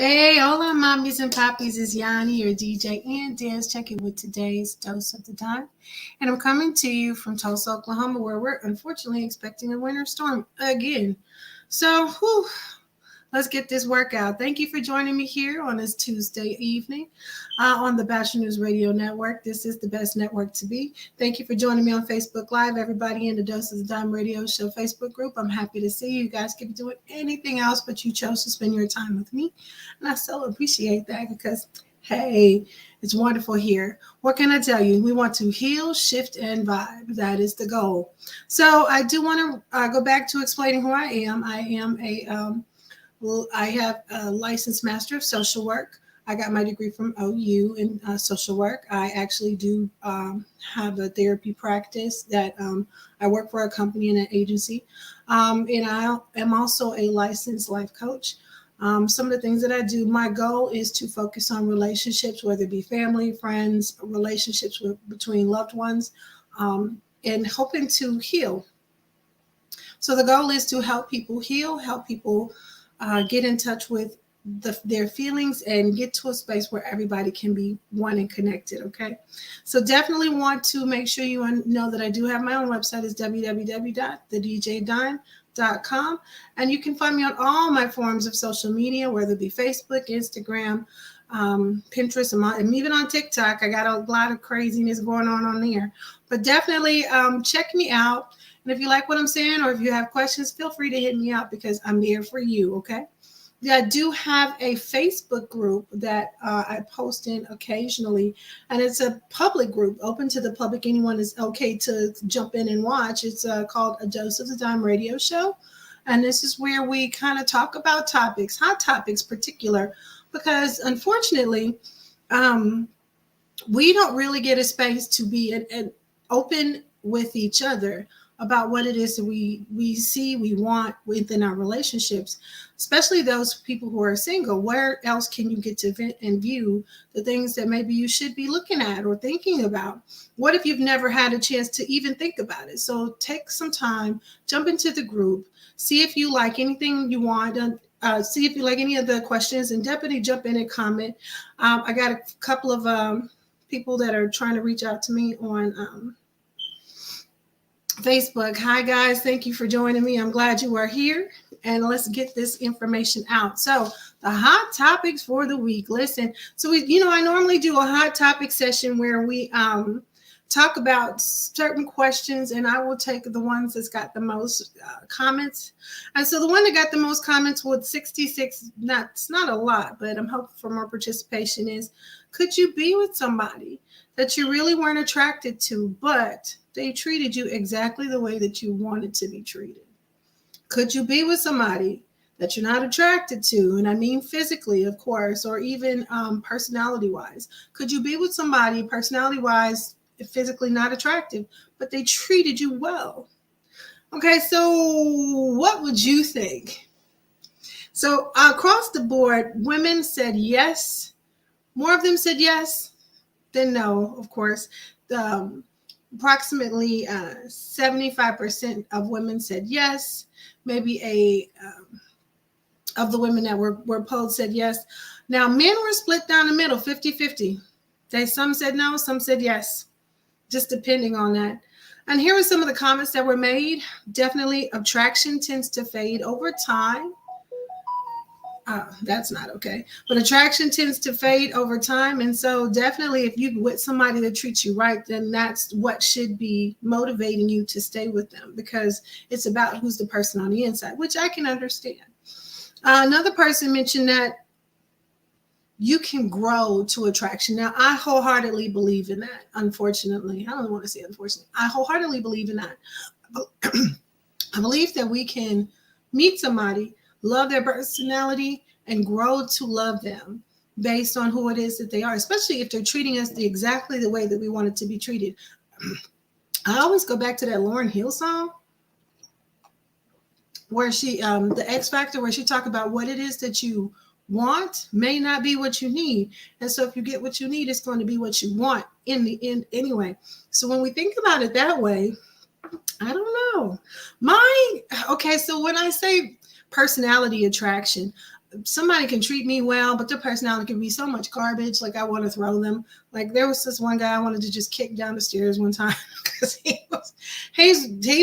Hey, hola, mommies and poppies. It's Yawnie, your DJ and dance checking with today's dose of the time. And I'm coming to you from Tulsa, Oklahoma, where we're unfortunately expecting a winter storm again. So, let's get this workout. Thank you for joining me here on this Tuesday evening on the Batchelor News Radio Network. This is the best network to be. Thank you for joining me on Facebook Live, everybody in the Dose of the Dime Radio Show Facebook group. I'm happy to see you. You guys could be doing anything else, but you chose to spend your time with me. And I so appreciate that because, hey, it's wonderful here. What can I tell you? We want to heal, shift, and vibe. That is the goal. So I do want to go back to explaining who I am. I am I have a licensed master of social work. I got my degree from OU in social work. I actually do have a therapy practice that I work for a company and an agency. And I am also a licensed life coach. Some of the things that I do, my goal is to focus on relationships, whether it be family, friends, relationships between loved ones, and hoping to heal. So the goal is to help people heal, help people get in touch with their feelings and get to a space where everybody can be one and connected. Okay. So definitely want to make sure you know that I do have my own website. It's www.thebatchelornews.airtime.pro. And you can find me on all my forms of social media, whether it be Facebook, Instagram, Pinterest, and even on TikTok. I got a lot of craziness going on there, but definitely check me out. And if you like what I'm saying, or if you have questions, feel free to hit me up because I'm there for you, okay? Yeah, I do have a Facebook group that I post in occasionally, and it's a public group, open to the public. Anyone is okay to jump in and watch. It's called A Dose of the Dime Radio Show, and this is where we kind of talk about topics, hot topics particular, because unfortunately, we don't really get a space to be an open with each other about what it is that we see, we want within our relationships, especially those people who are single. Where else can you get to vent and view the things that maybe you should be looking at or thinking about? What if you've never had a chance to even think about it? So take some time, jump into the group, see if you like anything you want, see if you like any of the questions, and definitely jump in and comment. I got a couple of people that are trying to reach out to me on Facebook. Hi guys, thank you for joining me. I'm glad you are here, and let's get this information out. So the hot topics for the week. Listen, so I normally do a hot topic session where we talk about certain questions, and I will take the ones that's got the most comments. And so the one that got the most comments with 66, it's not a lot, but I'm hoping for more participation, is could you be with somebody that you really weren't attracted to, but they treated you exactly the way that you wanted to be treated? Could you be with somebody that you're not attracted to? And I mean physically, of course, or even personality-wise. Could you be with somebody personality-wise, physically not attractive, but they treated you well? Okay, so what would you think? So across the board, women said yes. More of them said yes than no, of course. Approximately 75% of women said yes. Maybe of the women that were polled said yes. Now, men were split down the middle, 50-50. Some said no, some said yes, just depending on that. And here are some of the comments that were made. Definitely, attraction tends to fade over time. That's not okay. But attraction tends to fade over time. And so definitely if you're with somebody that treats you right, then that's what should be motivating you to stay with them, because it's about who's the person on the inside, which I can understand. Another person mentioned that you can grow to attraction. Now, I wholeheartedly believe in that. Unfortunately, I don't want to say unfortunately. I wholeheartedly believe in that. I believe that we can meet somebody, love their personality, and grow to love them based on who it is that they are, especially if they're treating us exactly the way that we want it to be treated. I always go back to that Lauryn Hill song where she, the X Factor, where she talked about what it is that you want may not be what you need. And so if you get what you need, it's going to be what you want in the end anyway. So when we think about it that way, I don't know. Okay, so when I say personality attraction, somebody can treat me well, but their personality can be so much garbage. Like I want to throw them. Like there was this one guy I wanted to just kick down the stairs one time because he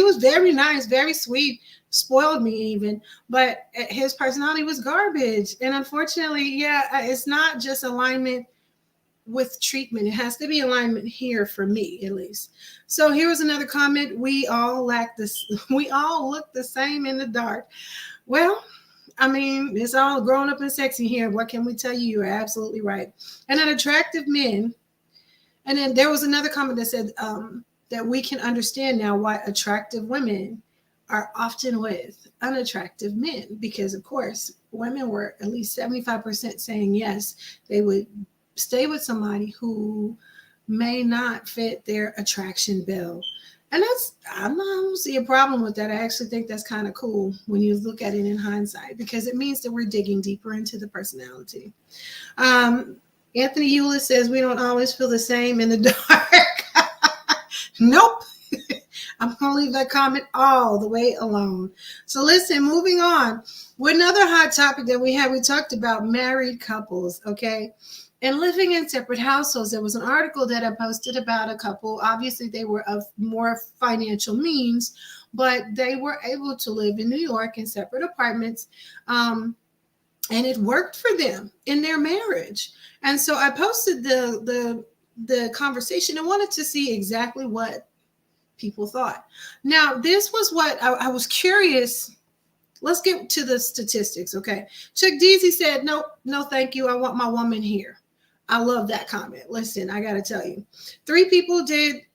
was very nice, very sweet, spoiled me even, but his personality was garbage. And unfortunately, yeah, it's not just alignment with treatment. It has to be alignment here for me, at least. So here was another comment. We all lack this. We all look the same in the dark. Well, I mean, it's all grown up and sexy here. What can we tell you? You're absolutely right. And an attractive men. And then there was another comment that said that we can understand now why attractive women are often with unattractive men, because of course women were at least 75% saying yes, they would stay with somebody who may not fit their attraction bill. And I don't see a problem with that. I actually think that's kind of cool when you look at it in hindsight, because it means that we're digging deeper into the personality. Anthony Euless says we don't always feel the same in the dark. Nope. I'm going to leave that comment all the way alone. So listen, moving on. With another hot topic that we talked about married couples, okay? And living in separate households. There was an article that I posted about a couple. Obviously, they were of more financial means, but they were able to live in New York in separate apartments. And it worked for them in their marriage. And so I posted the conversation and wanted to see exactly what people thought. Now, this was what I was curious. Let's get to the statistics, okay? Chuck Deasy said, nope, no, thank you. I want my woman here. I love that comment. Listen, I got to tell you, 3 people did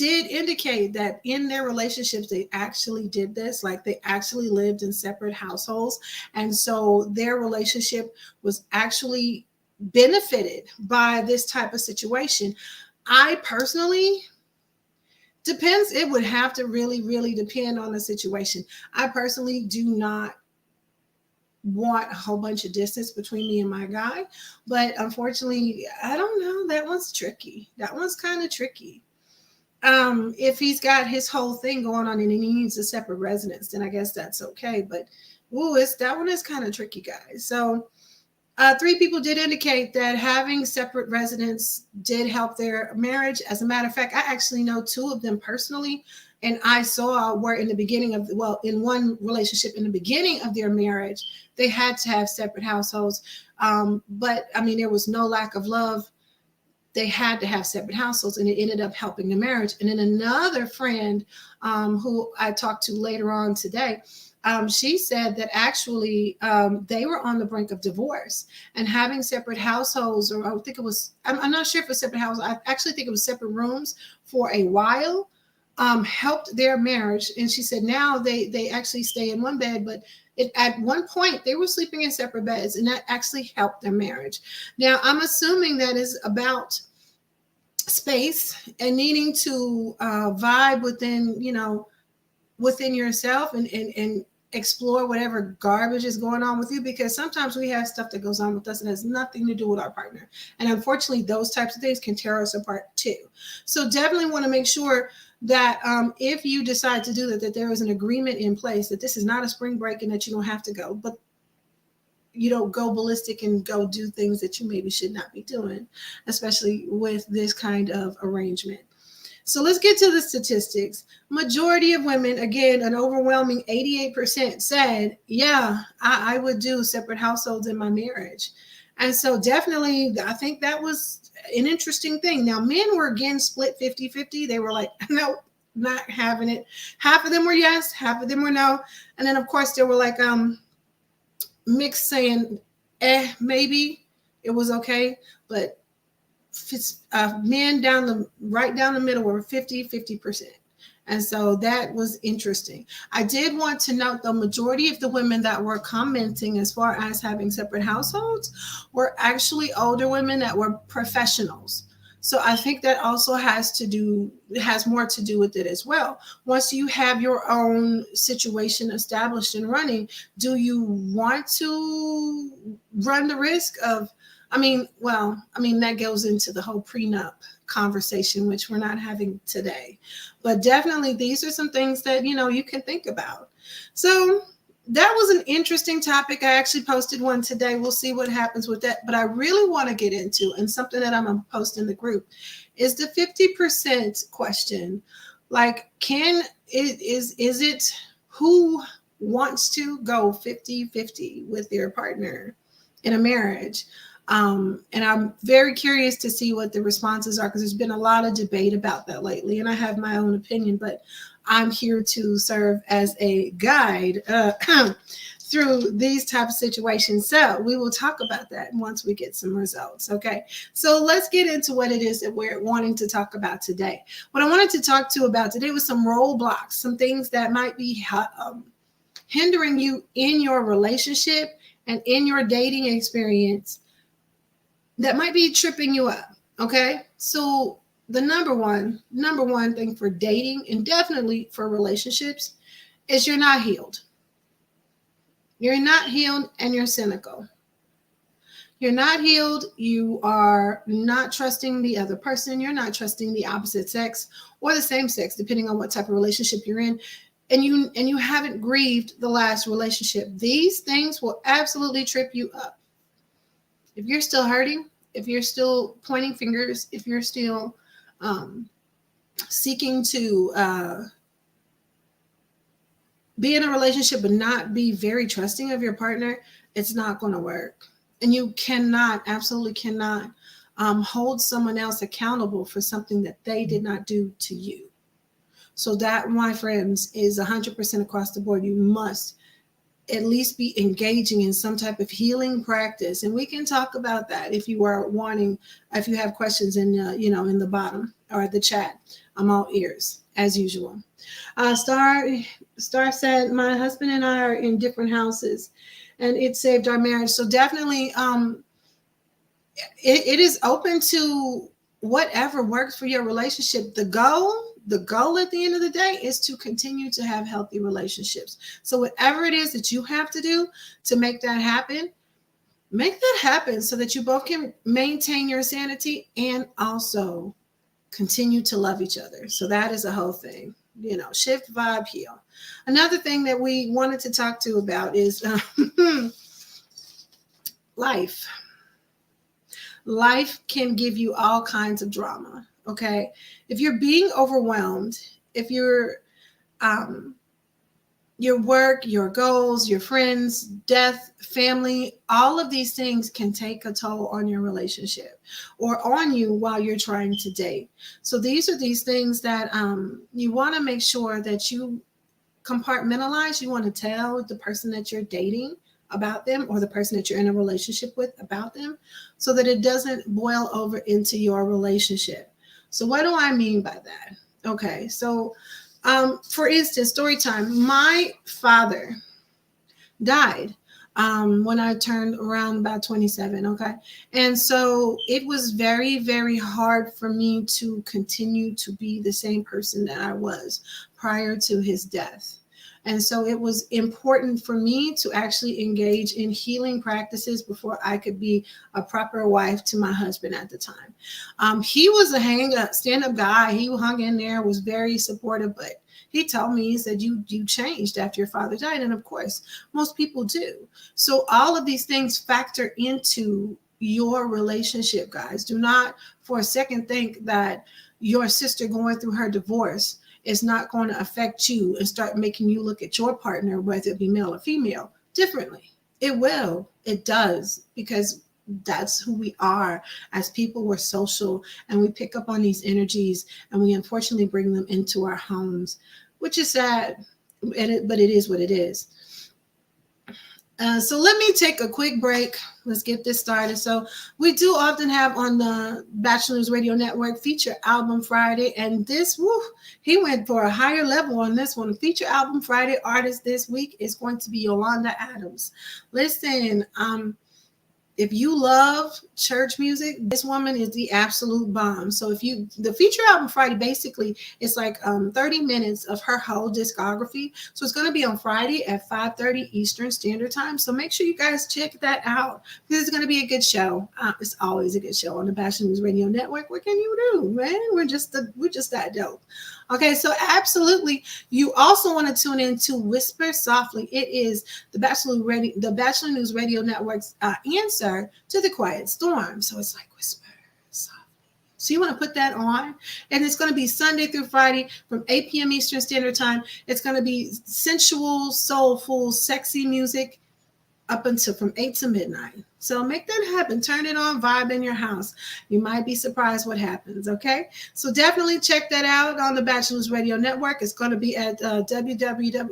indicate that in their relationships, they actually did this. Like they actually lived in separate households. And so their relationship was actually benefited by this type of situation. I personally, depends. It would have to really, really depend on the situation. I personally do not want a whole bunch of distance between me and my guy, but unfortunately, I don't know. That one's tricky. That one's kind of tricky. If he's got his whole thing going on and he needs a separate residence, then I guess that's okay. But that one is kind of tricky, guys. So 3 people did indicate that having separate residence did help their marriage. As a matter of fact, I actually know 2 of them personally, and I saw where in the beginning of, in one relationship in the beginning of their marriage, they had to have separate households. But I mean, there was no lack of love. They had to have separate households, and it ended up helping the marriage. And then another friend who I talked to later on today, she said that actually they were on the brink of divorce, and having separate households, or I think it was, I'm not sure if it was separate houses. I actually think it was separate rooms for a while, helped their marriage. And she said now they actually stay in one bed, but at one point they were sleeping in separate beds, and that actually helped their marriage. Now, I'm assuming that is about space and needing to vibe within yourself and explore whatever garbage is going on with you, because sometimes we have stuff that goes on with us and has nothing to do with our partner. And unfortunately, those types of things can tear us apart too. So definitely want to make sure that if you decide to do that there is an agreement in place, that this is not a spring break and that you don't have to go, but you don't go ballistic and go do things that you maybe should not be doing, especially with this kind of arrangement. So let's get to the statistics. Majority of women, again, an overwhelming 88% said, yeah, I would do separate households in my marriage. And so definitely, I think that was an interesting thing. Now, men were again split 50-50. They were like, no, not having it. Half of them were yes, half of them were no. And then, of course, there were like mixed saying, maybe it was okay. But men right down the middle were 50%. And so that was interesting. I did want to note the majority of the women that were commenting as far as having separate households were actually older women that were professionals. So I think that also has more to do with it as well. Once you have your own situation established and running, do you want to run the risk of, that goes into the whole prenup conversation, which we're not having today. But definitely these are some things that, you can think about. So that was an interesting topic. I actually posted one today. We'll see what happens with that. But I really want to get into, and something that I'm going to post in the group, is the 50% question. Like, is it who wants to go 50-50 with their partner in a marriage? And I'm very curious to see what the responses are, because there's been a lot of debate about that lately, and I have my own opinion, but I'm here to serve as a guide through these type of situations. So we will talk about that once we get some results. Okay. So let's get into what it is that we're wanting to talk about today. What I wanted to talk to about today was some roadblocks, some things that might be hindering you in your relationship and in your dating experience that might be tripping you up. Okay. So the number one thing for dating, and definitely for relationships, is you're not healed. You're not healed, and you're cynical. You're not healed. You are not trusting the other person. You're not trusting the opposite sex or the same sex, depending on what type of relationship you're in. And you haven't grieved the last relationship. These things will absolutely trip you up. If you're still hurting, if you're still pointing fingers, if you're still seeking to be in a relationship but not be very trusting of your partner, it's not going to work. And you cannot, absolutely cannot, hold someone else accountable for something that they did not do to you. So that, my friends, is 100% across the board. You must at least be engaging in some type of healing practice. And we can talk about that if you are wanting, if you have questions in, in the bottom or the chat. I'm all ears, as usual. Star said, my husband and I are in different houses and it saved our marriage. So definitely it is open to whatever works for your relationship. The goal at the end of the day is to continue to have healthy relationships. So whatever it is that you have to do to make that happen so that you both can maintain your sanity and also continue to love each other. So that is a whole thing, shift, vibe, heal. Another thing that we wanted to talk to about is life. Life can give you all kinds of drama. Okay. If you're being overwhelmed, if you're, your work, your goals, your friends, death, family, all of these things can take a toll on your relationship or on you while you're trying to date. So these are these things that you want to make sure that you compartmentalize. You want to tell the person that you're dating about them, or the person that you're in a relationship with about them, so that it doesn't boil over into your relationship. So what do I mean by that? Okay, so for instance, story time. My father died when I turned around about 27. Okay. And so it was very, very hard for me to continue to be the same person that I was prior to his death. And so it was important for me to actually engage in healing practices before I could be a proper wife to my husband at the time. He was a stand-up guy. He hung in there, was very supportive, but he told me, he said, you changed after your father died. And of course, most people do. So all of these things factor into your relationship, guys. Do not for a second think that your sister going through her divorce is not going to affect you and start making you look at your partner, whether it be male or female, differently. It will. It does, because that's who we are as people. We're social, and we pick up on these energies, and we unfortunately bring them into our homes, which is sad, but it is what it is. So let me take a quick break. Let's get this started. So we do often have on the Batchelor News Radio Network Feature Album Friday. And this, he went for a higher level on this one. Feature Album Friday artist this week is going to be Yolanda Adams. Listen, if you love church music, this woman is the absolute bomb. So the Feature Album Friday, basically, it's like 30 minutes of her whole discography. So it's going to be on Friday at 5:30 Eastern Standard Time. So make sure you guys check that out, because it's going to be a good show. It's always a good show on the Batchelor News Radio Network. What can you do, man? We're just that dope. Okay, so absolutely, you also want to tune in to Whisper Softly. It is the Batchelor News Radio Network's answer to the Quiet Storm. So it's like Whisper Softly. So you want to put that on, and it's going to be Sunday through Friday from 8 p.m. Eastern Standard Time. It's going to be sensual, soulful, sexy music up until from 8 to midnight. So make that happen. Turn it on, vibe in your house. You might be surprised what happens, okay? So definitely check that out on the Batchelor's Radio Network. It's going to be at www,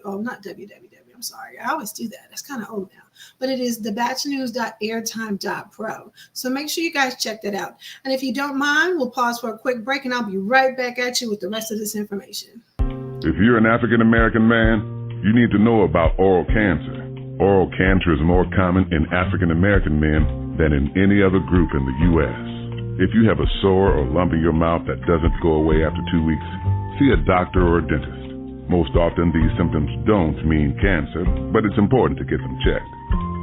I'm sorry. I always do that. That's kind of old now. But it is thebatchelornews.airtime.pro. So make sure you guys check that out. And if you don't mind, we'll pause for a quick break, and I'll be right back at you with the rest of this information. If you're an African-American man, you need to know about oral cancer. Oral cancer is more common in African-American men than in any other group in the U.S. If you have a sore or lump in your mouth that doesn't go away after 2 weeks, see a doctor or a dentist. Most often, these symptoms don't mean cancer, but it's important to get them checked.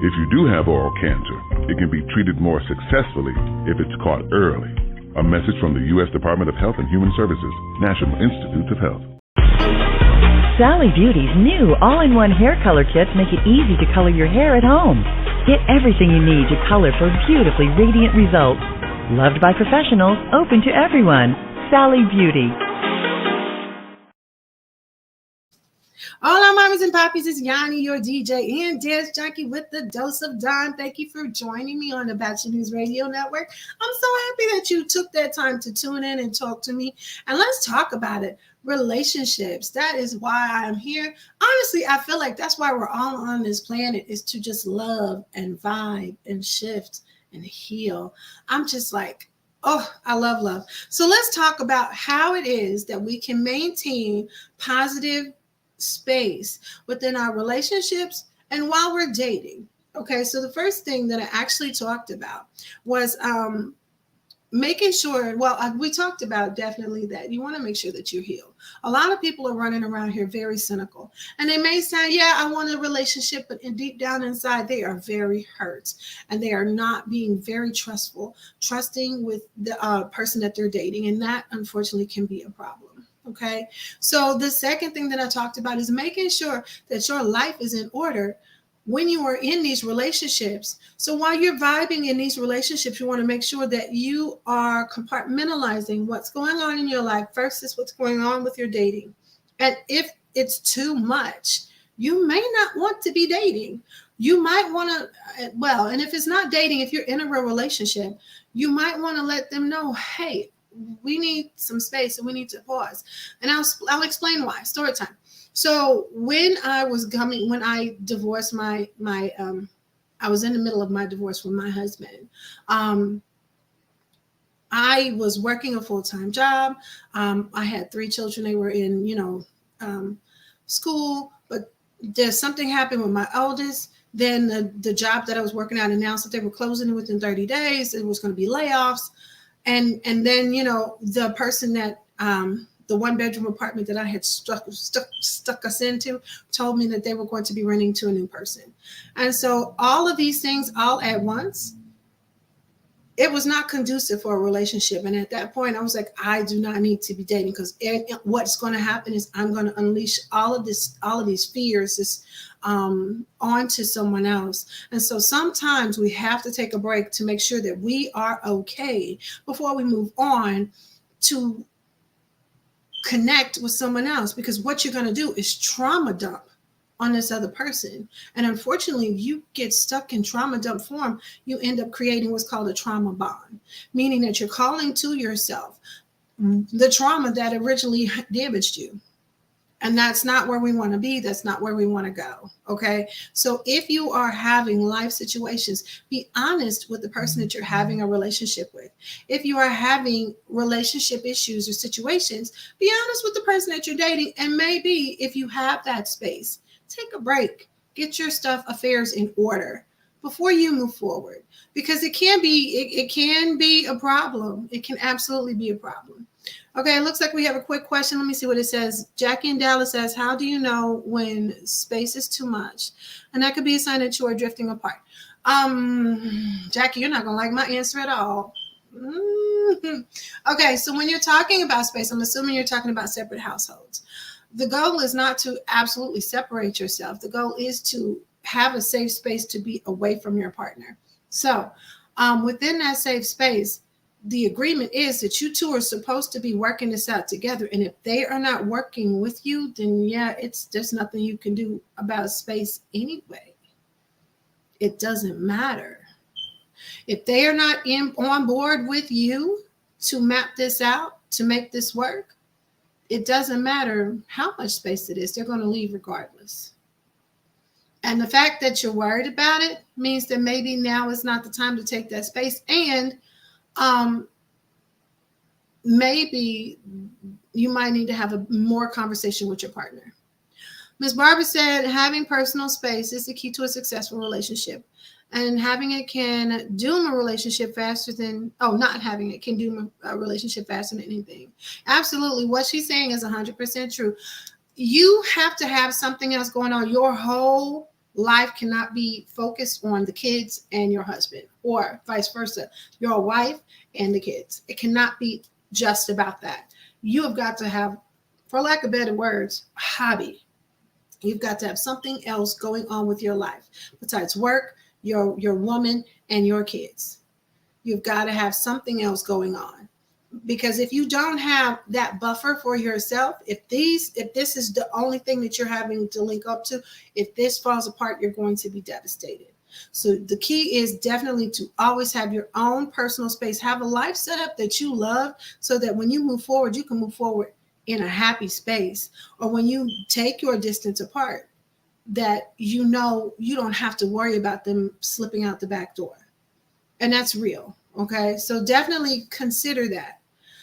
If you do have oral cancer, it can be treated more successfully if it's caught early. A message from the U.S. Department of Health and Human Services, National Institutes of Health. Sally Beauty's new all-in-one hair color kits make it easy to color your hair at home. Get everything you need to color for beautifully radiant results. Loved by professionals, open to everyone. Sally Beauty. Hola, mommies and poppies. It's Yawnie, your DJ and dance junkie with the dose of Dawn. Thank you for joining me on the Batchelor News Radio Network. I'm so happy that you took that time to tune in and talk to me. And let's talk about it. Relationships. That is why I'm here. Honestly, I feel like that's why we're all on this planet, is to just love and vibe and shift and heal. I'm just like, oh, I love love. So let's talk about how it is that we can maintain positive space within our relationships and while we're dating. Okay, so the first thing that I actually talked about was making sure, we talked about definitely that you want to make sure that you heal. A lot of people are running around here very cynical, and they may say, yeah, I want a relationship, but deep down inside, they are very hurt, and they are not being very trusting with the person that they're dating, and that unfortunately can be a problem. Okay, so the second thing that I talked about is making sure that your life is in order when you are in these relationships. So while you're vibing in these relationships, you want to make sure that you are compartmentalizing what's going on in your life versus what's going on with your dating. And if it's too much, you may not want to be dating. You might want to, and if it's not dating, if you're in a real relationship, you might want to let them know, hey, we need some space and we need to pause. And I'll explain why. Story time. So when I divorced I was in the middle of my divorce from my husband. I was working a full-time job. I had 3 children. They were in, school, but there's something happened with my oldest. Then the job that I was working at announced that they were closing within 30 days. It was going to be layoffs. And then, the person that, the 1-bedroom apartment that I had stuck us into told me that they were going to be renting to a new person. And so all of these things all at once, it was not conducive for a relationship. And at that point, I was like, I do not need to be dating, because what's going to happen is I'm going to unleash all of these fears onto someone else. And so sometimes we have to take a break to make sure that we are okay before we move on to connect with someone else, because what you're going to do is trauma dump on this other person. And unfortunately, you get stuck in trauma dump form, you end up creating what's called a trauma bond, meaning that you're calling to yourself the trauma that originally damaged you. And that's not where we want to be. That's not where we want to go. Okay. So if you are having life situations, be honest with the person that you're having a relationship with. If you are having relationship issues or situations, be honest with the person that you're dating. And maybe if you have that space, take a break, get your affairs in order before you move forward, because it can be a problem. It can absolutely be a problem. Okay, it looks like we have a quick question. Let me see what it says. Jackie in Dallas says, how do you know when space is too much? And that could be a sign that you are drifting apart. Jackie, you're not going to like my answer at all. Okay, so when you're talking about space, I'm assuming you're talking about separate households. The goal is not to absolutely separate yourself. The goal is to have a safe space to be away from your partner. So within that safe space, the agreement is that you two are supposed to be working this out together. And if they are not working with you, then yeah, there's nothing you can do about space anyway. It doesn't matter. If they are not on board with you to map this out, to make this work, it doesn't matter how much space it is. They're going to leave regardless. And the fact that you're worried about it means that maybe now is not the time to take that space. And maybe you might need to have a more conversation with your partner. Ms. Barbara said, having personal space is the key to a successful relationship. And having it can doom a relationship faster than, not having it can doom a relationship faster than anything. Absolutely. What she's saying is 100% true. You have to have something else going on. Your whole life cannot be focused on the kids and your husband, or vice versa, your wife and the kids. It cannot be just about that. You have got to have, for lack of better words, a hobby. You've got to have something else going on with your life besides work, your woman, and your kids. You've got to have something else going on. Because if you don't have that buffer for yourself, if this is the only thing that you're having to link up to, if this falls apart, you're going to be devastated. So the key is definitely to always have your own personal space, have a life set up that you love, so that when you move forward, you can move forward in a happy space. Or when you take your distance apart, that you know you don't have to worry about them slipping out the back door. And that's real. Okay, so definitely consider that.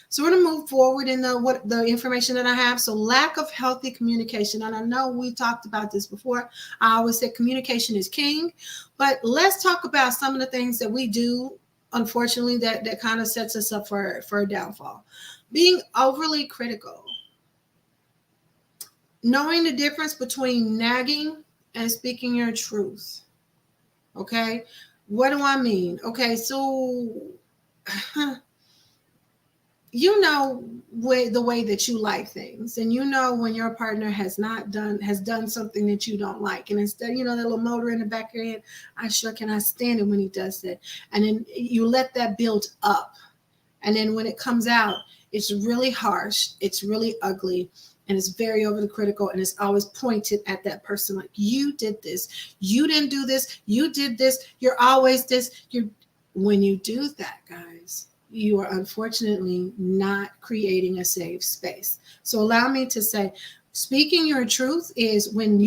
So we're going to move forward in the information that I have. So lack of healthy communication. And I know we talked about this before. I always say communication is king. But let's talk about some of the things that we do, unfortunately, that kind of sets us up for a downfall. Being overly critical. Knowing the difference between nagging and speaking your truth. Okay? What do I mean? Okay, so you know the way that you like things, and you know when your partner has done something that you don't like, and instead, that little motor in the back of your head, I sure cannot stand it when he does that, and then you let that build up, and then when it comes out, it's really harsh, it's really ugly, and it's very over the critical, and it's always pointed at that person like, you did this, you didn't do this, you did this, you're always this. When you do that, guys, you are unfortunately not creating a safe space. So allow me to say, speaking your truth is when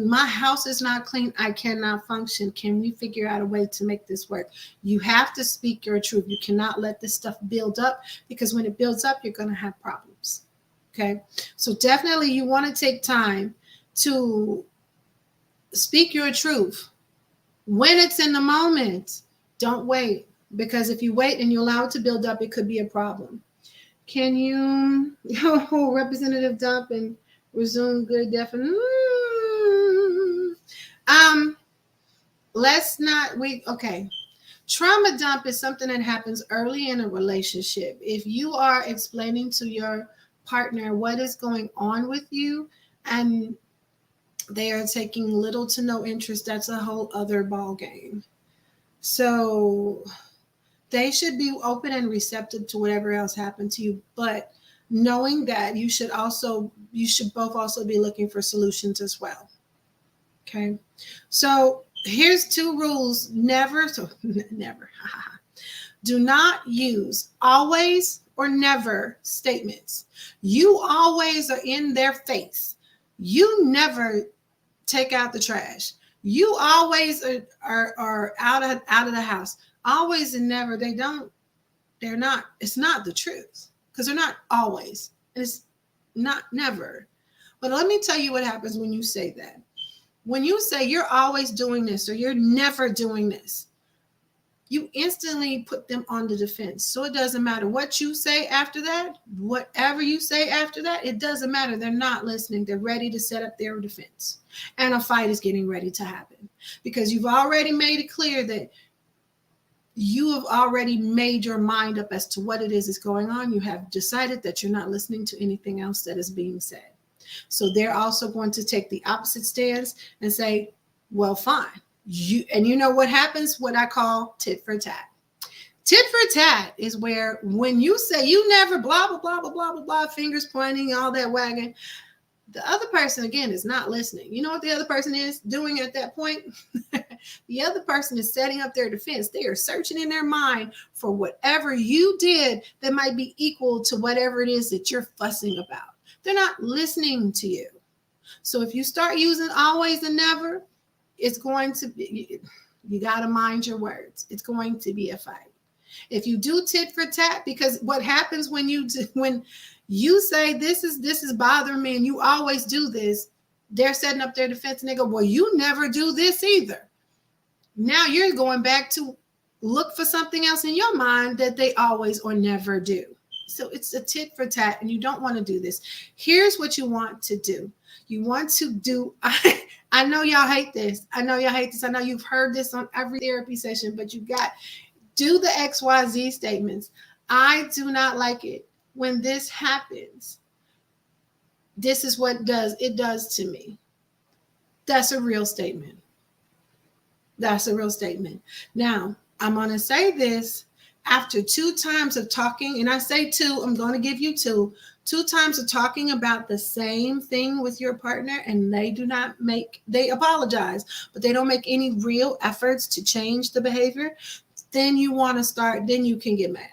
my house is not clean, I cannot function. Can we figure out a way to make this work? You have to speak your truth. You cannot let this stuff build up, because when it builds up, you're going to have problems. Okay, so definitely you want to take time to speak your truth when it's in the moment. Don't wait, because if you wait and you allow it to build up, it could be a problem. Can you, Representative Dump and resume good definition? Okay. Trauma dump is something that happens early in a relationship. If you are explaining to your partner what is going on with you and they are taking little to no interest, that's a whole other ball game. So they should be open and receptive to whatever else happened to you, but knowing that you should both also be looking for solutions as well. Okay, so here's 2 rules. Never do not use always or never statements. You always are in their face. You never take out the trash. You always are out of the house. Always and never. They're not. It's not the truth, because they're not always. It's not never. But let me tell you what happens when you say that. When you say you're always doing this or you're never doing this, you instantly put them on the defense. So it doesn't matter what you say after that, whatever you say after that, it doesn't matter. They're not listening. They're ready to set up their defense. And a fight is getting ready to happen, because you've already made it clear that you have already made your mind up as to what it is that's going on. You have decided that you're not listening to anything else that is being said. So they're also going to take the opposite stance and say, well, fine. You know what happens? What I call tit for tat. Tit for tat is where when you say you never blah, blah, blah, blah, blah, blah, blah, fingers pointing, all that wagging, the other person, again, is not listening. You know what the other person is doing at that point? The other person is setting up their defense. They are searching in their mind for whatever you did that might be equal to whatever it is that you're fussing about. They're not listening to you. So if you start using always and never, it's going to be, you got to mind your words. It's going to be a fight. If you do tit for tat, because what happens when you say this is bothering me and you always do this, they're setting up their defense and they go, well, you never do this either. Now you're going back to look for something else in your mind that they always or never do. So it's a tit for tat, and you don't want to do this. Here's what you want to do. You want to do, I know y'all hate this. I know you've heard this on every therapy session, but do the XYZ statements. I do not like it when this happens. This is what it does to me. That's a real statement. That's a real statement. Now, I'm going to say this after 2 times of talking, and I say 2, I'm going to give you 2 times of talking about the same thing with your partner, and they apologize, but they don't make any real efforts to change the behavior. Then you can get mad,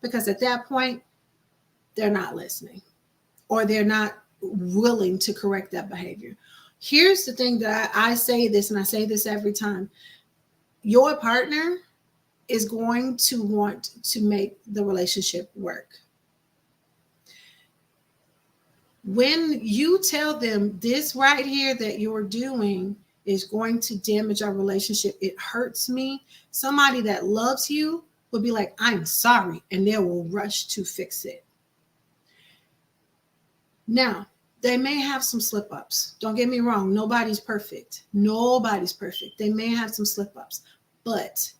because at that point, they're not listening or they're not willing to correct that behavior. Here's the thing that I say this, and I say this every time. Your partner is going to want to make the relationship work. When you tell them this right here that you're doing is going to damage our relationship, it hurts me, somebody that loves you will be like, I'm sorry, and they will rush to fix it. Now, they may have some slip-ups. Don't get me wrong. Nobody's perfect. They may have some slip-ups. But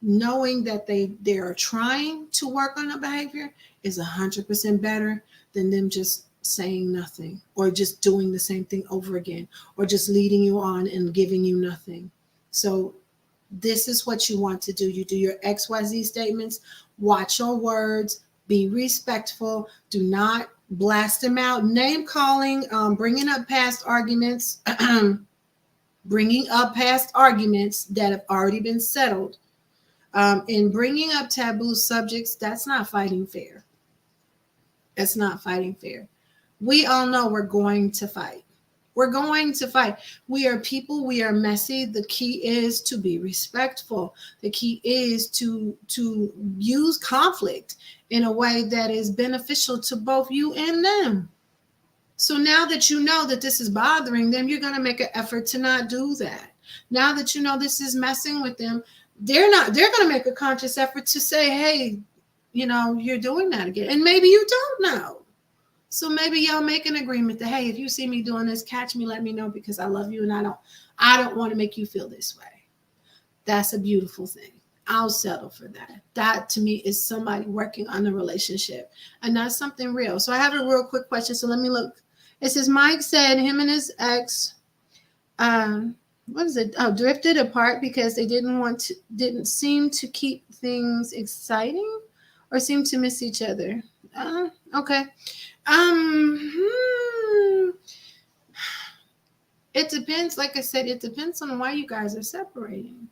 knowing that they are trying to work on the behavior is 100% better than them just saying nothing or just doing the same thing over again or just leading you on and giving you nothing. So this is what you want to do. You do your XYZ statements. Watch your words. Be respectful. Do not blast them out. Name calling, bringing up past arguments, bringing up past arguments that have already been settled, and bringing up taboo subjects. That's not fighting fair. That's not fighting fair. We all know we're going to fight. We're going to fight. We are people. We are messy. The key is to be respectful. The key is to use conflict in a way that is beneficial to both you and them. So now that you know that this is bothering them, you're going to make an effort to not do that. Now that you know this is messing with them, they're going to make a conscious effort to say, hey, you're doing that again. And maybe you don't know. So maybe y'all make an agreement that, hey, if you see me doing this, catch me, let me know, because I love you and I don't want to make you feel this way. That's a beautiful thing. I'll settle for that. That to me is somebody working on the relationship, and that's something real. So I have a real quick question. So let me look. It says Mike said him and his ex, drifted apart because they didn't seem to keep things exciting or seem to miss each other. Okay. It depends. Like I said, it depends on why you guys are separating.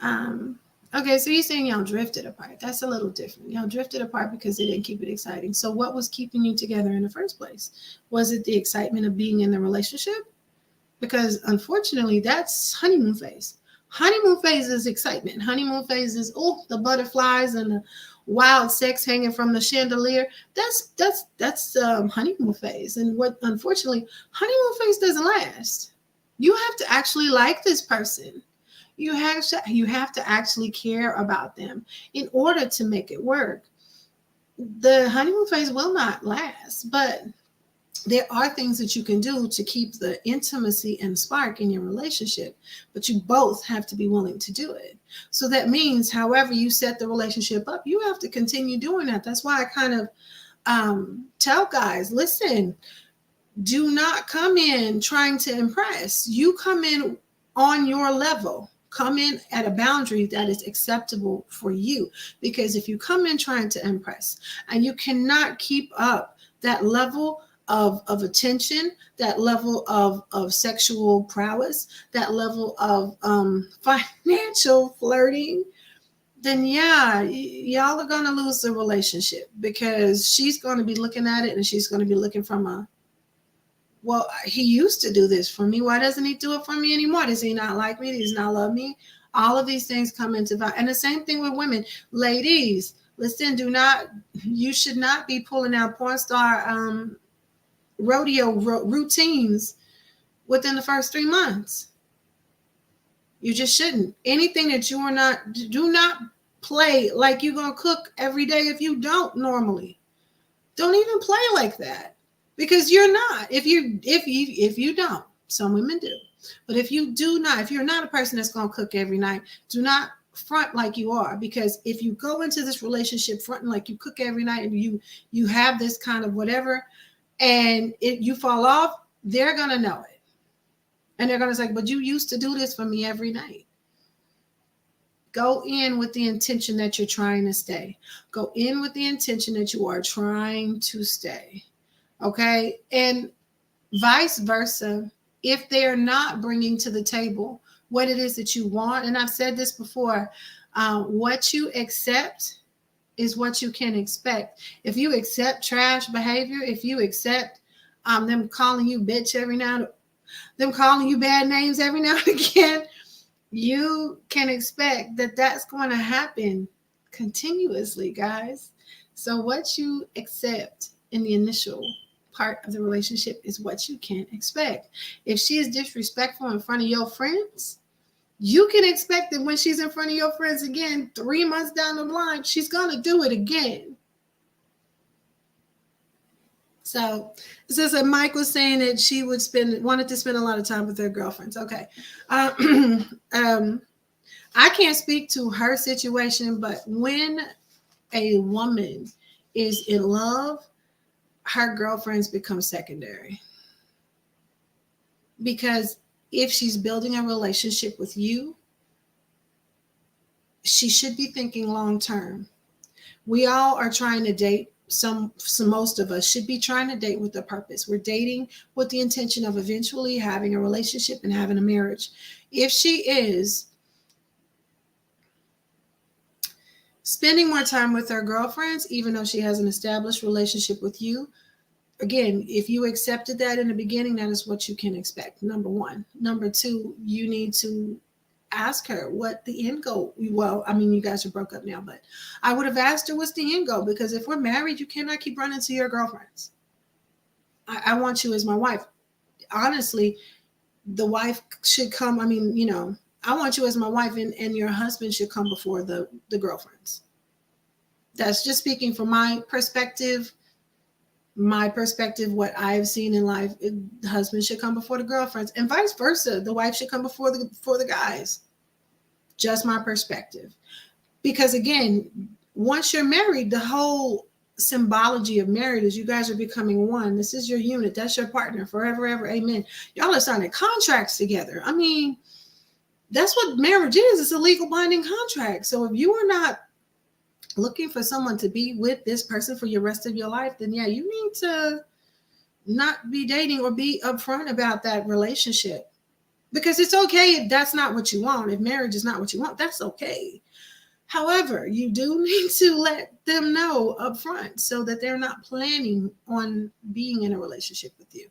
Okay, so you're saying y'all drifted apart. That's a little different. Y'all drifted apart because they didn't keep it exciting. So what was keeping you together in the first place? Was it the excitement of being in the relationship? Because unfortunately, that's honeymoon phase. Honeymoon phase is excitement. Honeymoon phase is, the butterflies and the wild sex hanging from the chandelier. That's honeymoon phase. And what, unfortunately, honeymoon phase doesn't last. You have to actually like this person. You have to actually care about them in order to make it work. The honeymoon phase will not last, but there are things that you can do to keep the intimacy and spark in your relationship, but you both have to be willing to do it. So that means, however you set the relationship up, you have to continue doing that. That's why I kind of tell guys, listen, do not come in trying to impress. You come in on your level. Come in at a boundary that is acceptable for you. Because if you come in trying to impress and you cannot keep up that level of attention, that level of sexual prowess, that level of financial flirting, then yeah, y'all are going to lose the relationship, because she's going to be looking at it and she's going to be looking from a, well, he used to do this for me. Why doesn't he do it for me anymore? Does he not like me? Does he not love me? All of these things come into value. And the same thing with women. Ladies, listen, you should not be pulling out porn star rodeo routines within the first 3 months. You just shouldn't. Anything that you are not, do not play like you're going to cook every day if you don't normally. Don't even play like that, because you're not. If you don't, some women do. But if you do not, if you're not a person that's going to cook every night, do not front like you are, because if you go into this relationship fronting like you cook every night and you have this kind of whatever, and you fall off, they're going to know it. And they're going to say, but you used to do this for me every night. Go in with the intention that you're trying to stay. Go in with the intention that you are trying to stay. Okay? And vice versa, if they're not bringing to the table what it is that you want, and I've said this before, what you accept is what you can expect. If you accept trash behavior, if you accept them calling you bitch every now, them calling you bad names every now and again, you can expect that that's going to happen continuously, guys. So what you accept in the initial part of the relationship is what you can expect. If she is disrespectful in front of your friends, you can expect that when she's in front of your friends again, 3 months down the line, she's going to do it again. So it says that Mike was saying that she wanted to spend a lot of time with her girlfriends. Okay. I can't speak to her situation, but when a woman is in love, her girlfriends become secondary. Because if she's building a relationship with you, she should be thinking long term. We all are trying to date. Most of us should be trying to date with a purpose. We're dating with the intention of eventually having a relationship and having a marriage. If she is spending more time with her girlfriends, even though she has an established relationship with you, again, if you accepted that in the beginning, that is what you can expect. Number one. Number two, you need to ask her what the end goal. Well, I mean, you guys are broke up now, but I would have asked her what's the end goal, because if we're married, you cannot keep running to your girlfriends. I want you as my wife. Honestly, the wife should come. I mean, I want you as my wife, and your husband should come before the girlfriends. That's just speaking from my perspective. What I've seen in life, the husband should come before the girlfriends, and vice versa. The wife should come before the guys. Just my perspective. Because again, once you're married, the whole symbology of marriage is you guys are becoming one. This is your unit. That's your partner forever, ever. Amen. Y'all are signing contracts together. I mean, that's what marriage is. It's a legal binding contract. So if you are not looking for someone to be with this person for your rest of your life, then yeah, you need to not be dating or be upfront about that relationship. Because it's okay if that's not what you want. If marriage is not what you want, that's okay. However, you do need to let them know upfront so that they're not planning on being in a relationship with you.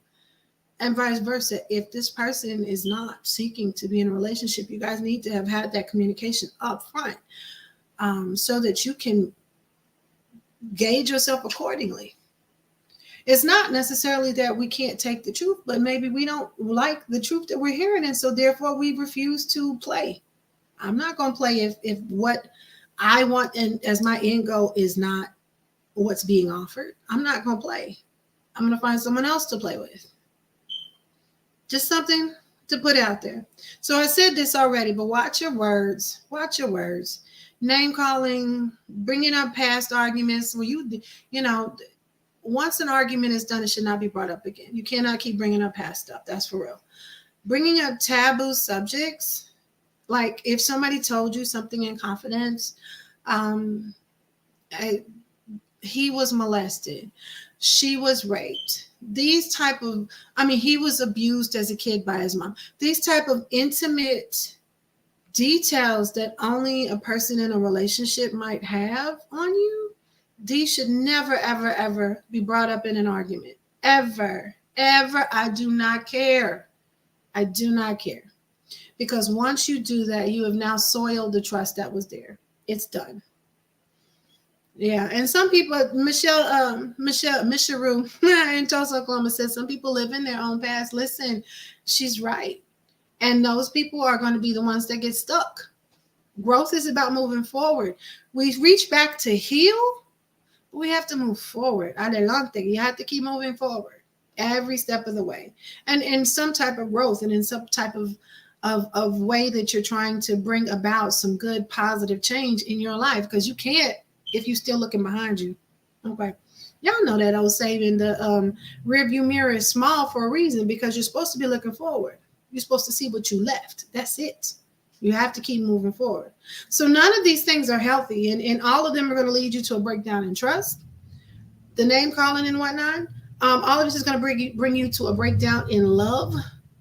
And vice versa. If this person is not seeking to be in a relationship, you guys need to have had that communication upfront. So that you can gauge yourself accordingly. It's not necessarily that we can't take the truth, but maybe we don't like the truth that we're hearing, and so therefore we refuse to play. I'm not going to play if what I want and as my end goal is not what's being offered. I'm not going to play. I'm going to find someone else to play with. Just something to put out there. So I said this already, but watch your words. Watch your words. Name calling, bringing up past arguments. Well, once an argument is done, it should not be brought up again. You cannot keep bringing up past stuff. That's for real. Bringing up taboo subjects, like if somebody told you something in confidence, he was molested, she was raped, he was abused as a kid by his mom. These type of intimate details that only a person in a relationship might have on you, these should never, ever, ever be brought up in an argument. Ever, ever. I do not care. I do not care. Because once you do that, you have now soiled the trust that was there. It's done. Yeah, and some people, Michelle Rue in Tulsa, Oklahoma says some people live in their own past. Listen, she's right. And those people are going to be the ones that get stuck. Growth is about moving forward. We reach back to heal, but we have to move forward. Adelante. You have to keep moving forward every step of the way. And in some type of growth and in some type of way that you're trying to bring about some good, positive change in your life, because you can't if you're still looking behind you. Okay. Y'all know that old saying, the rear view mirror is small for a reason, because you're supposed to be looking forward. You're supposed to see what you left. That's it. You have to keep moving forward. So none of these things are healthy, and all of them are going to lead you to a breakdown in trust, the name calling and whatnot. All of this is going to bring you to a breakdown in love,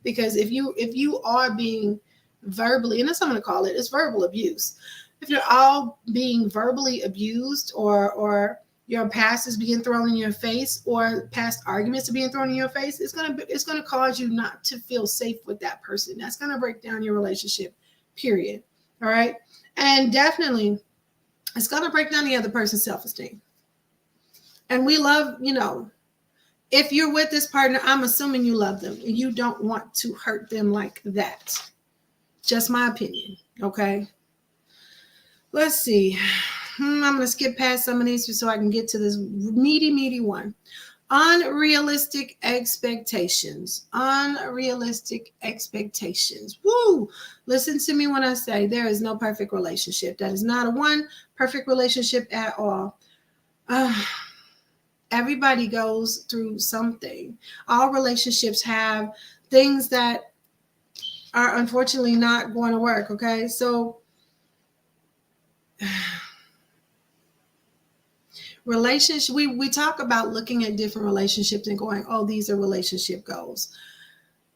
because if you are being verbally, and that's what I'm going to call it, it's verbal abuse. If you're all being verbally abused, or your past is being thrown in your face, or past arguments are being thrown in your face, it's gonna cause you not to feel safe with that person. That's gonna break down your relationship, period. All right, and definitely, it's gonna break down the other person's self-esteem. And we love, if you're with this partner, I'm assuming you love them and you don't want to hurt them like that. Just my opinion. Okay. Let's see. I'm going to skip past some of these so I can get to this meaty one. Unrealistic expectations. Unrealistic expectations. Woo! Listen to me when I say there is no perfect relationship. That is not a one perfect relationship at all. Everybody goes through something. All relationships have things that are unfortunately not going to work. Okay, so relationship, we talk about looking at different relationships and going, oh, these are relationship goals,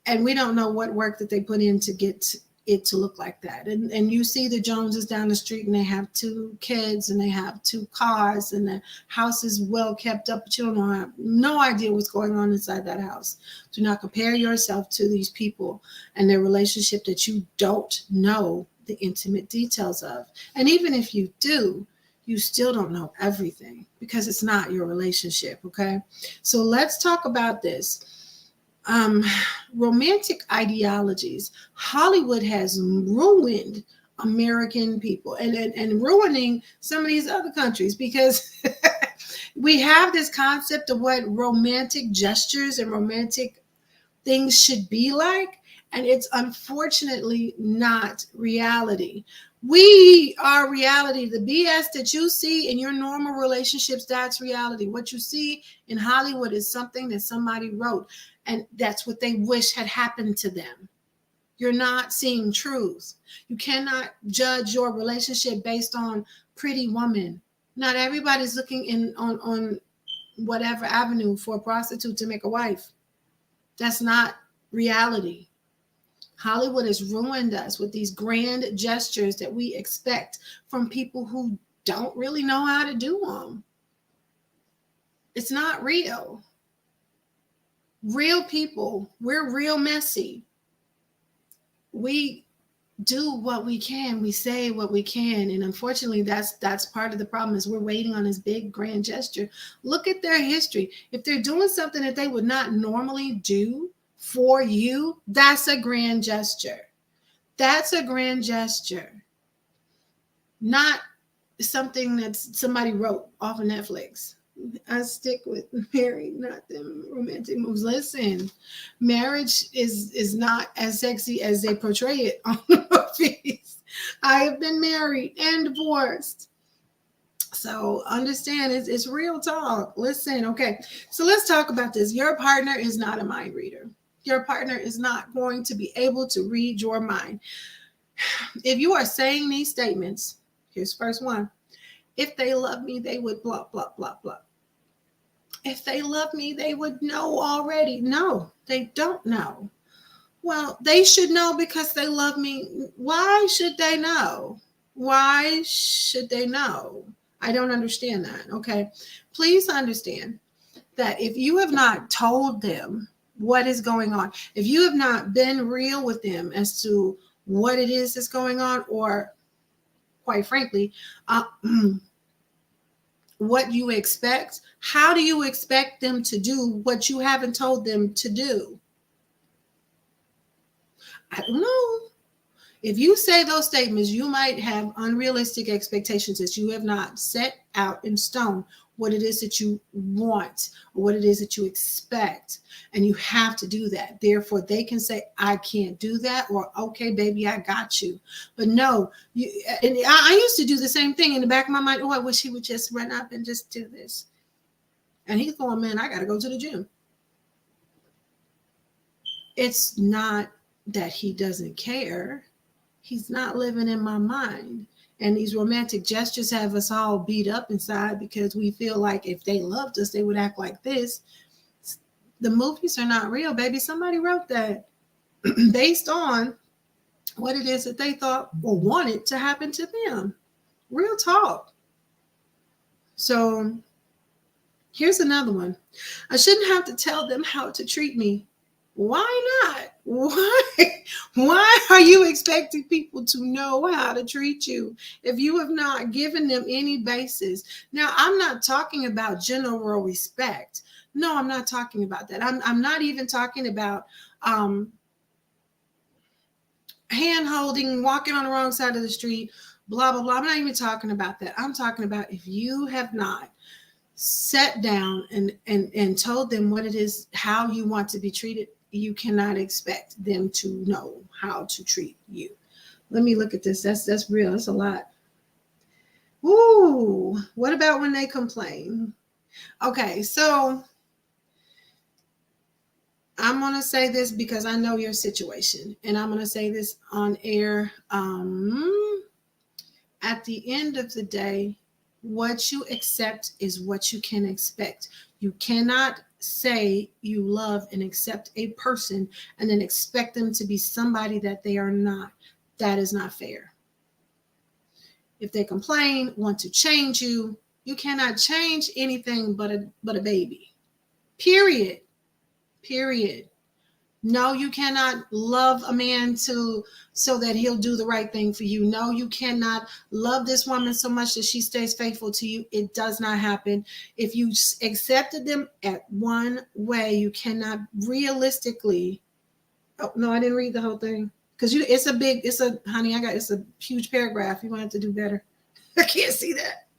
and we don't know what work that they put in to get it to look like that. And you see the Joneses down the street, and they have 2 kids and they have 2 cars, and the house is well kept up, but you don't have no idea what's going on inside that house. Do not compare yourself to these people and their relationship that you don't know the intimate details of. And even if you do, you still don't know everything, because it's not your relationship. Okay, so let's talk about this. Romantic ideologies. Hollywood has ruined American people and ruining some of these other countries, because we have this concept of what romantic gestures and romantic things should be like, and it's unfortunately not reality. We are reality. The BS that you see in your normal relationships, that's reality. What you see in Hollywood is something that somebody wrote, and that's what they wish had happened to them. You're not seeing truth. You cannot judge your relationship based on pretty woman. Not everybody's looking on whatever avenue for a prostitute to make a wife. That's not reality. Hollywood has ruined us with these grand gestures that we expect from people who don't really know how to do them. It's not real. Real people, we're real messy. We do what we can. We say what we can. And unfortunately, that's part of the problem, is we're waiting on this big grand gesture. Look at their history. If they're doing something that they would not normally do for you, that's a grand gesture. That's a grand gesture. Not something that somebody wrote off of Netflix. I stick with married, not them romantic moves. Listen, marriage is not as sexy as they portray it on the movies. I have been married and divorced. So understand it's real talk. Listen, okay. So let's talk about this. Your partner is not a mind reader. Your partner is not going to be able to read your mind. If you are saying these statements, here's first one. If they love me, they would blah, blah, blah, blah. If they love me, they would know already. No, they don't know. Well, they should know because they love me. Why should they know? Why should they know? I don't understand that. Okay. Please understand that if you have not told them what is going on, if you have not been real with them as to what it is that's going on, or quite frankly, what you expect, how do you expect them to do what you haven't told them to do? I don't know. If you say those statements, you might have unrealistic expectations that you have not set out in stone what it is that you want or what it is that you expect. And you have to do that. Therefore, they can say, I can't do that, or okay, baby, I got you. But no, and I used to do the same thing in the back of my mind. Oh, I wish he would just run up and just do this. And he's going, man, I got to go to the gym. It's not that he doesn't care. He's not living in my mind. And these romantic gestures have us all beat up inside because we feel like if they loved us, they would act like this. The movies are not real, baby. Somebody wrote that based on what it is that they thought or wanted to happen to them. Real talk. So here's another one. I shouldn't have to tell them how to treat me. Why not? Why are you expecting people to know how to treat you if you have not given them any basis? Now, I'm not talking about general respect. No, I'm not talking about that. I'm not even talking about hand holding, walking on the wrong side of the street, blah, blah, blah. I'm not even talking about that. I'm talking about if you have not sat down and told them what it is, how you want to be treated, you cannot expect them to know how to treat you. Let me look at this. That's real. That's a lot. Ooh, what about when they complain? Okay, so I'm going to say this because I know your situation, and I'm going to say this on air. At the end of the day, what you accept is what you can expect. You cannot say you love and accept a person and then expect them to be somebody that they are not. That is not fair. If they complain, want to change you, you cannot change anything but a baby. Period. No, you cannot love a man so that he'll do the right thing for you. No, you cannot love this woman so much that she stays faithful to you. It does not happen. If you accepted them at one way, you cannot realistically. Oh, no, I didn't read the whole thing. Because it's a huge paragraph. You're going to have to do better. I can't see that.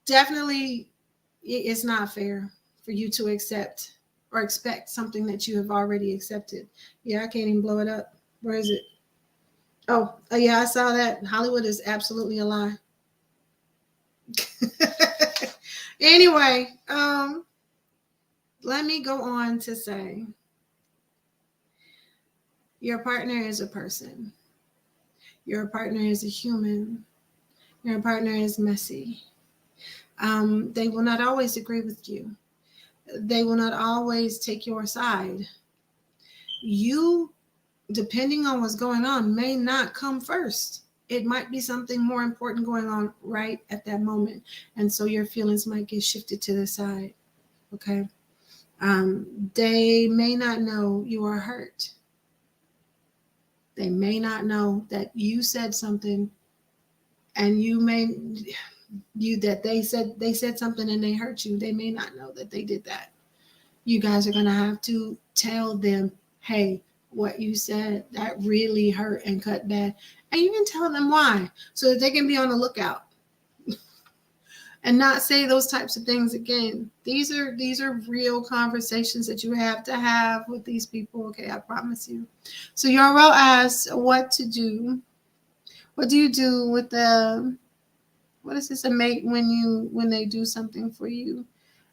Definitely, it's not fair for you to accept or expect something that you have already accepted. Yeah, I can't even blow it up. Where is it? Oh yeah, I saw that. Hollywood is absolutely a lie. Anyway, let me go on to say your partner is a person. Your partner is a human. Your partner is messy. They will not always agree with you. They will not always take your side. You, depending on what's going on, may not come first. It might be something more important going on right at that moment. And so your feelings might get shifted to the side. Okay. They may not know you are hurt. They may not know that you said something and they said something and they hurt you. They may not know that they did that. You guys are going to have to tell them, hey, what you said, that really hurt and cut bad. And you can tell them why, so that they can be on the lookout. and not say those types of things again. These are real conversations that you have to have with these people. Okay, I promise you. So Yarwell asked what to do. What do you do with what is this, a mate when they do something for you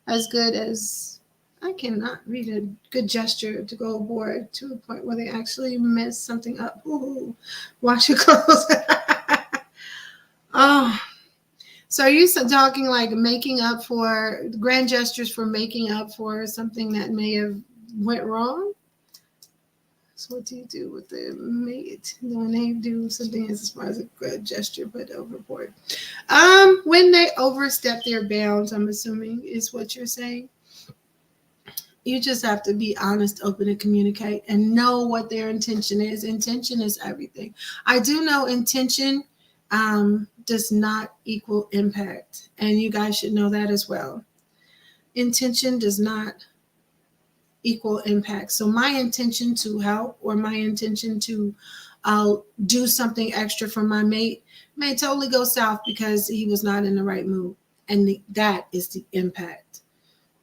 as good as, I cannot read, a good gesture to go aboard to a point where they actually mess something up. Ooh, wash your clothes. Oh, so are you talking like making up for grand gestures for making up for something that may have went wrong? So what do you do with the mate when they do something as far as a good gesture but overboard? When they overstep their bounds, I'm assuming is what you're saying. You just have to be honest, open, and communicate and know what their intention is. Intention is everything. I do know intention does not equal impact, and you guys should know that as well. Intention does not equal impact. So my intention to help or my intention to do something extra for my mate may totally go south because he was not in the right mood, and that is the impact.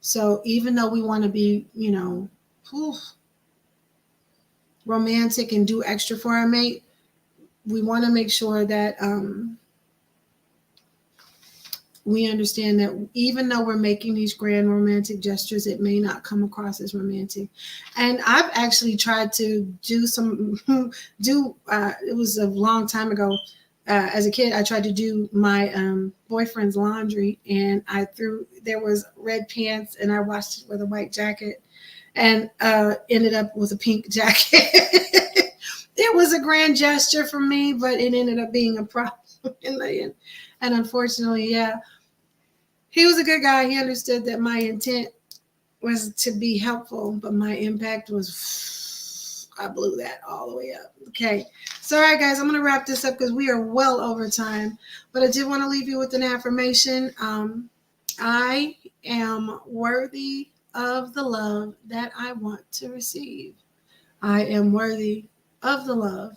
So even though we want to be, romantic and do extra for our mate, we want to make sure that we understand that even though we're making these grand romantic gestures, it may not come across as romantic. And I've actually tried to do it was a long time ago. As a kid, I tried to do my boyfriend's laundry, and there was red pants, and I washed it with a white jacket, and ended up with a pink jacket. It was a grand gesture for me, but it ended up being a problem in the end. And unfortunately, yeah, he was a good guy. He understood that my intent was to be helpful, but my impact was, I blew that all the way up. Okay. So, all right, guys, I'm going to wrap this up because we are well over time. But I did want to leave you with an affirmation. I am worthy of the love that I want to receive. I am worthy of the love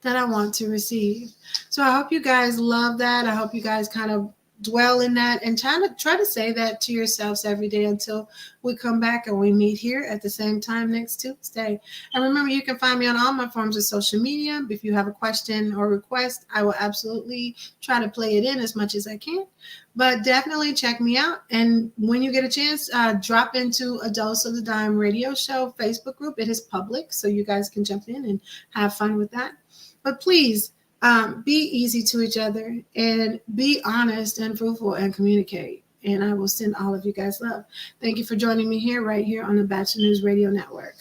that I want to receive. So I hope you guys love that. I hope you guys kind of dwell in that and try to say that to yourselves every day until we come back and we meet here at the same time next Tuesday. And remember, you can find me on all my forms of social media. If you have a question or request, I will absolutely try to play it in as much as I can. But definitely check me out. And when you get a chance, drop into a Dose of the Dime radio show Facebook group. It is public, so you guys can jump in and have fun with that. But please, be easy to each other and be honest and fruitful and communicate. And I will send all of you guys love. Thank you for joining me right here on the Batchelor News Radio Network.